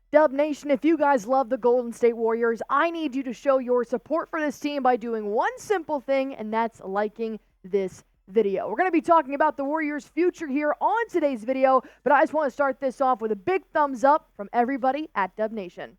Dub Nation, if you guys love the Golden State Warriors, I need you to show your support for this team by doing one simple thing, and that's liking this video. We're going to be talking about the Warriors' future here on today's video, but I just want to start this off with a big thumbs up from everybody at Dub Nation.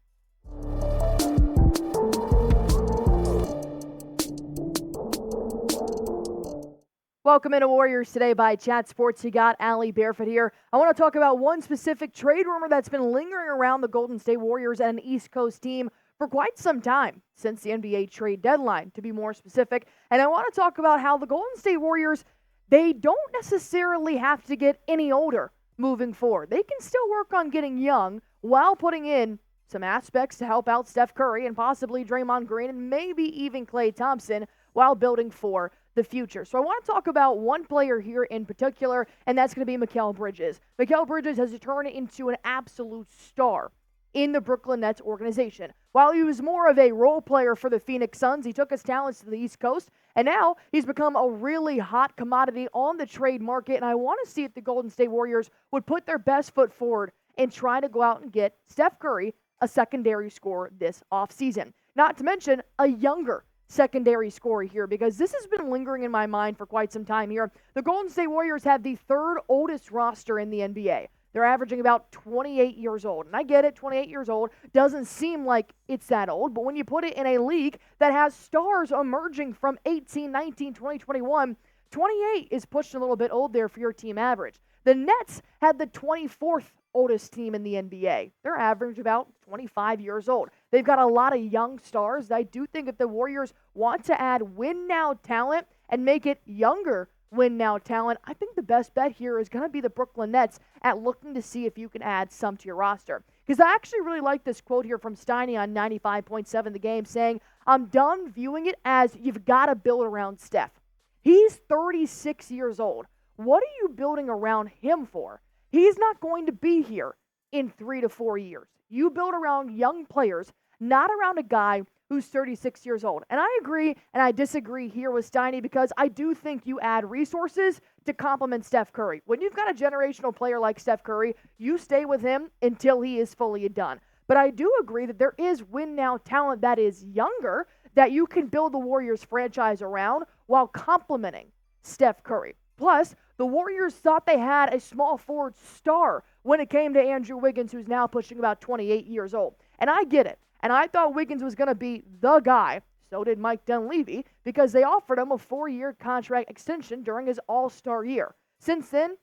Welcome into Warriors Today by Chat Sports. You got Allie Barefoot here. I want to talk about one specific trade rumor that's been lingering around the Golden State Warriors and an East Coast team for quite some time, since the NBA trade deadline, to be more specific. And I want to talk about how the Golden State Warriors, they don't necessarily have to get any older moving forward. They can still work on getting young while putting in some aspects to help out Steph Curry and possibly Draymond Green and maybe even Klay Thomspon while building for the future. So I want to talk about one player here in particular, and that's going to be Mikal Bridges. Mikal Bridges has turned into an absolute star in the Brooklyn Nets organization. While he was more of a role player for the Phoenix Suns, he took his talents to the East Coast, and now he's become a really hot commodity on the trade market, and I want to see if the Golden State Warriors would put their best foot forward and try to go out and get Steph Curry a secondary scorer this offseason. Not to mention a younger secondary scorer here, because this has been lingering in my mind for quite some time here. The Golden State Warriors have the third oldest roster in the NBA. They're averaging about 28 years old. And I get it, 28 years old doesn't seem like it's that old, but when you put it in a league that has stars emerging from 18, 19, 20, 21, 28 is pushed a little bit old there for your team average. The Nets had the 24th oldest team in the NBA. They're average about 25 years old. They've got a lot of young stars. I do think if the Warriors want to add win-now talent and make it younger win-now talent, I think the best bet here is going to be the Brooklyn Nets at looking to see if you can add some to your roster. Because I actually really like this quote here from Steiny on 95.7 The Game saying, "I'm done viewing it as you've got to build around Steph. He's 36 years old. What are you building around him for? He's not going to be here in 3 to 4 years. You build around young players, not around a guy who's 36 years old." And I agree and I disagree here with Steiny, because I do think you add resources to complement Steph Curry. When you've got a generational player like Steph Curry, you stay with him until he is fully done. But I do agree that there is win-now talent that is younger that you can build the Warriors franchise around while complementing Steph Curry. Plus, the Warriors thought they had a small forward star when it came to Andrew Wiggins, who's now pushing about 28 years old. And I get it. And I thought Wiggins was going to be the guy. So did Mike Dunleavy, because they offered him a 4-year contract extension during his All-Star year. Since then,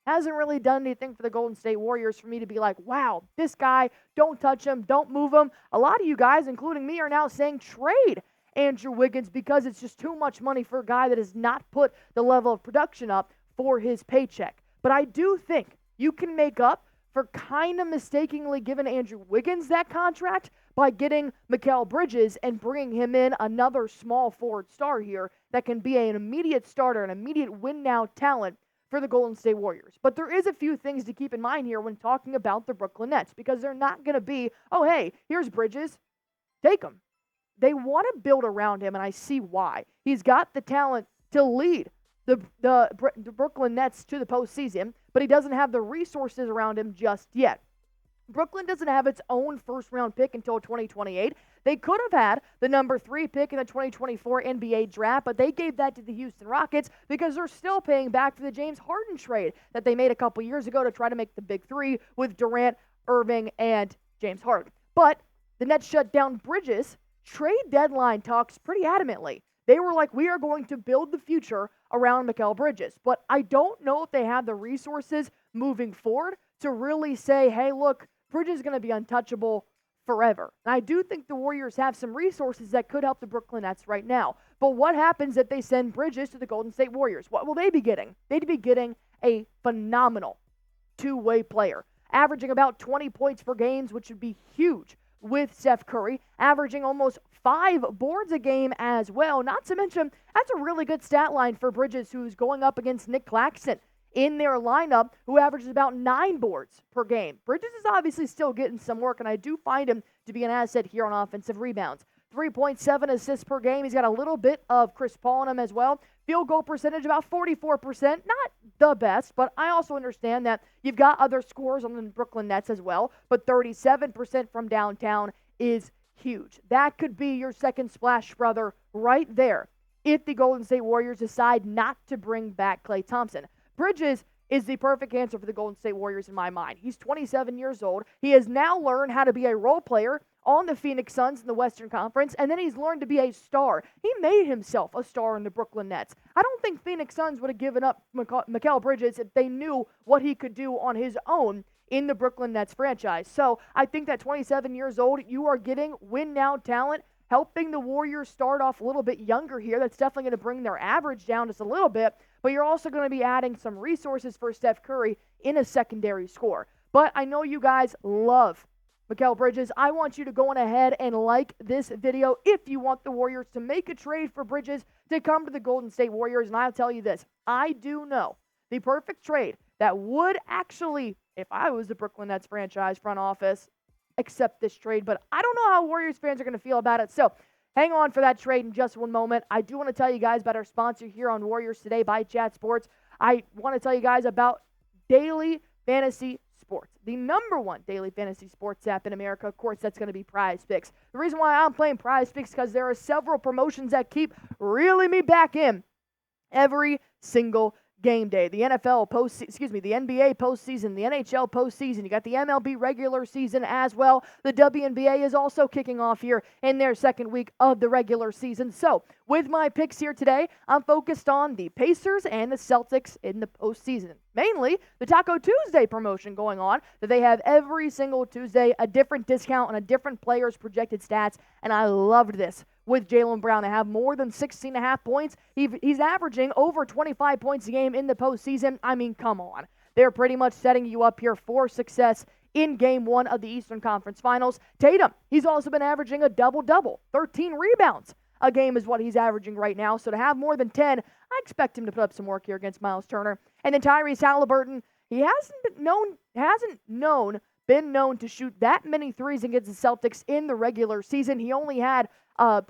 hasn't really done anything for the Golden State Warriors for me to be like, wow, this guy, don't touch him, don't move him. A lot of you guys, including me, are now saying trade Andrew Wiggins because it's just too much money for a guy that has not put the level of production up for his paycheck. But I do think you can make up for kind of mistakenly giving Andrew Wiggins that contract by getting Mikal Bridges and bringing him in, another small forward star here that can be an immediate starter, an immediate win-now talent for the Golden State Warriors. But there is a few things to keep in mind here when talking about the Brooklyn Nets, because they're not going to be, oh, hey, here's Bridges, take him. They want to build around him, and I see why. He's got the talent to lead the Brooklyn Nets to the postseason, but he doesn't have the resources around him just yet. Brooklyn doesn't have its own first-round pick until 2028. They could have had the number 3 pick in the 2024 NBA draft, but they gave that to the Houston Rockets because they're still paying back for the James Harden trade that they made a couple years ago to try to make the big 3 with Durant, Irving, and James Harden. But the Nets shut down Bridges' trade deadline talks pretty adamantly. They were like, we are going to build the future around Mikal Bridges. But I don't know if they have the resources moving forward to really say, hey, look, Bridges is going to be untouchable forever. And I do think the Warriors have some resources that could help the Brooklyn Nets right now. But what happens if they send Bridges to the Golden State Warriors? What will they be getting? They'd be getting a phenomenal two-way player, averaging about 20 points per game, which would be huge with Steph Curry, averaging almost 5 boards a game as well. Not to mention, that's a really good stat line for Bridges, who's going up against Nick Claxton in their lineup, who averages about 9 boards per game. Bridges is obviously still getting some work, and I do find him to be an asset here on offensive rebounds. 3.7 assists per game. He's got a little bit of Chris Paul in him as well. Field goal percentage about 44%. Not the best, but I also understand that you've got other scorers on the Brooklyn Nets as well. But 37% from downtown is huge. That could be your second splash brother right there if the Golden State Warriors decide not to bring back Klay Thompson. Bridges is the perfect answer for the Golden State Warriors in my mind. He's 27 years old. He has now learned how to be a role player on the Phoenix Suns in the Western Conference, and then he's learned to be a star. He made himself a star in the Brooklyn Nets. I don't think Phoenix Suns would have given up Mikal Bridges if they knew what he could do on his own in the Brooklyn Nets franchise. So I think that 27 years old, you are getting win-now talent, helping the Warriors start off a little bit younger here. That's definitely going to bring their average down just a little bit, but you're also going to be adding some resources for Steph Curry in a secondary score. But I know you guys love Mikal Bridges. I want you to go on ahead and like this video if you want the Warriors to make a trade for Bridges to come to the Golden State Warriors. And I'll tell you this, I do know the perfect trade that would actually, if I was the Brooklyn Nets franchise front office, accept this trade. But I don't know how Warriors fans are going to feel about it. So hang on for that trade in just one moment. I do want to tell you guys about our sponsor here on Warriors Today by Chat Sports. I want to tell you guys about Daily Fantasy Sports, the number one daily fantasy sports app in America. Of course, that's going to be PrizePicks. The reason why I'm playing PrizePicks is because there are several promotions that keep reeling me back in every single game day. The NBA postseason, the NHL postseason. You got the MLB regular season as well. The WNBA is also kicking off here in their second week of the regular season. So, with my picks here today, I'm focused on the Pacers and the Celtics in the postseason. Mainly the Taco Tuesday promotion going on that they have every single Tuesday, a different discount on a different player's projected stats, and I loved this. With Jaylen Brown to have more than 16.5 points. He's averaging over 25 points a game in the postseason. I mean, come on. They're pretty much setting you up here for success in Game 1 of the Eastern Conference Finals. Tatum, he's also been averaging a double-double. 13 rebounds a game is what he's averaging right now. So to have more than 10, I expect him to put up some work here against Miles Turner. And then Tyrese Halliburton, he been known to shoot that many threes against the Celtics in the regular season. He only had a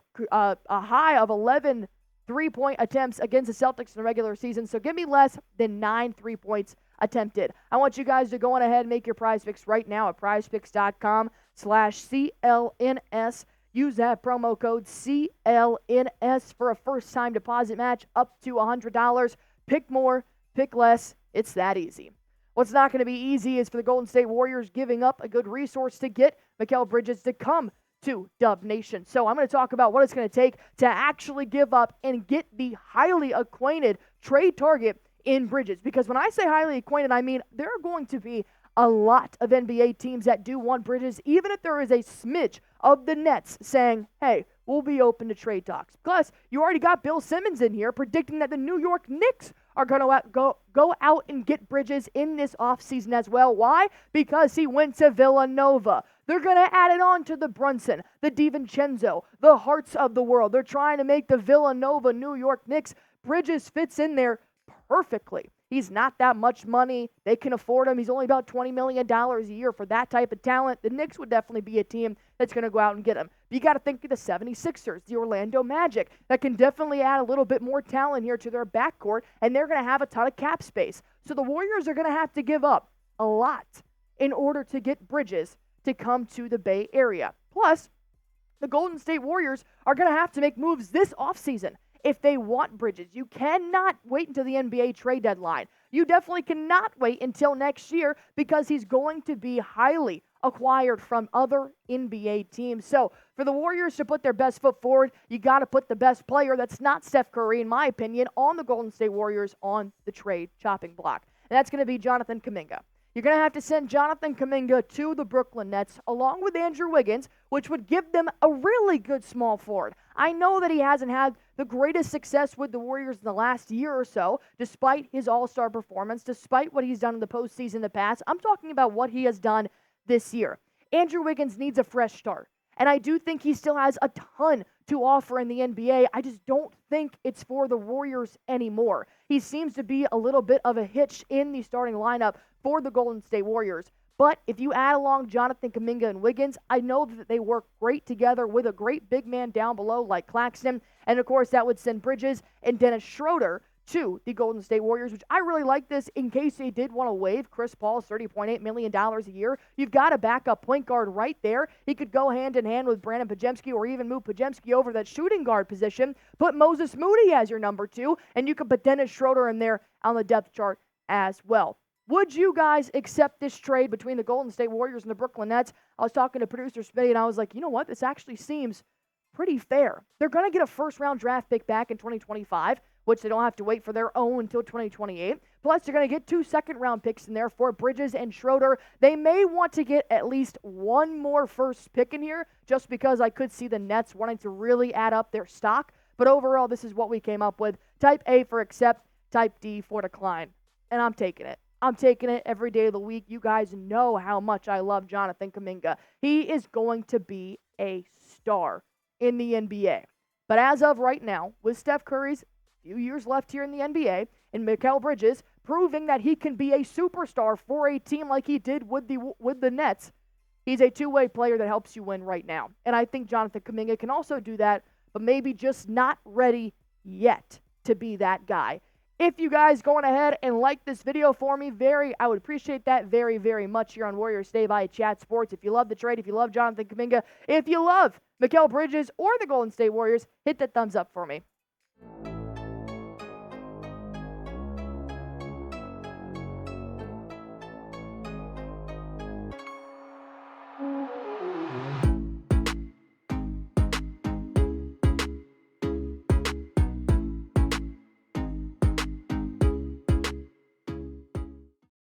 high of 11 3-point attempts against the Celtics in the regular season. So give me less than 9 3-points attempted. I want you guys to go on ahead and make your prize picks right now at prizepicks.com/CLNS. Use that promo code CLNS for a first-time deposit match up to $100. Pick more, pick less. It's that easy. What's not going to be easy is for the Golden State Warriors giving up a good resource to get Mikal Bridges to come to Dub Nation. So I'm going to talk about what it's going to take to actually give up and get the highly acquainted trade target in Bridges. Because when I say highly acquainted, I mean there are going to be a lot of NBA teams that do want Bridges, even if there is a smidge of the Nets saying, hey, we'll be open to trade talks. Plus, you already got Bill Simmons in here predicting that the New York Knicks are going to go out and get Bridges in this offseason as well. Why? Because he went to Villanova. They're going to add it on to the Brunson, the DiVincenzo, the Hearts of the world. They're trying to make the Villanova New York Knicks. Bridges fits in there perfectly. He's not that much money. They can afford him. He's only about $20 million a year for that type of talent. The Knicks would definitely be a team that's going to go out and get him. But you got to think of the 76ers, the Orlando Magic, that can definitely add a little bit more talent here to their backcourt, and they're going to have a ton of cap space. So the Warriors are going to have to give up a lot in order to get Bridges to come to the Bay Area. Plus, the Golden State Warriors are going to have to make moves this offseason if they want Bridges. You cannot wait until the NBA trade deadline. You definitely cannot wait until next year because he's going to be highly acquired from other NBA teams. So for the Warriors to put their best foot forward, you got to put the best player that's not Steph Curry, in my opinion, on the Golden State Warriors on the trade chopping block. And that's going to be Jonathan Kuminga. You're going to have to send Jonathan Kuminga to the Brooklyn Nets along with Andrew Wiggins, which would give them a really good small forward. I know that he hasn't had the greatest success with the Warriors in the last year or so, despite his all-star performance, despite what he's done in the postseason in the past. I'm talking about what he has done this year. Andrew Wiggins needs a fresh start, and I do think he still has a ton to offer in the NBA. I just don't think it's for the Warriors anymore. He seems to be a little bit of a hitch in the starting lineup for the Golden State Warriors. But if you add along Jonathan Kuminga and Wiggins, I know that they work great together with a great big man down below like Claxton. And of course, that would send Bridges and Dennis Schroeder to the Golden State Warriors, which I really like this in case they did want to waive Chris Paul's $30.8 million a year. You've got a backup point guard right there. He could go hand in hand with Brandon Podziemski or even move Podziemski over that shooting guard position. Put Moses Moody as your number 2, and you could put Dennis Schroeder in there on the depth chart as well. Would you guys accept this trade between the Golden State Warriors and the Brooklyn Nets? I was talking to producer Smitty, and I was like, you know what? This actually seems pretty fair. They're going to get a first-round draft pick back in 2025, which they don't have to wait for their own until 2028. Plus, they're going to get 2 second-round picks in there for Bridges and Schroeder. They may want to get at least one more first pick in here, just because I could see the Nets wanting to really add up their stock. But overall, this is what we came up with. Type A for accept, type D for decline. And I'm taking it. I'm taking it every day of the week. You guys know how much I love Jonathan Kuminga. He is going to be a star in the NBA. But as of right now, with Steph Curry's few years left here in the NBA, and Mikal Bridges proving that he can be a superstar for a team like he did with the Nets, he's a two-way player that helps you win right now. And I think Jonathan Kuminga can also do that, but maybe just not ready yet to be that guy. If you guys going ahead and like this video for me, I would appreciate that very, very much here on Warriors Stay by Chat Sports. If you love the trade, if you love Jonathan Kuminga, if you love Mikal Bridges or the Golden State Warriors, hit that thumbs up for me.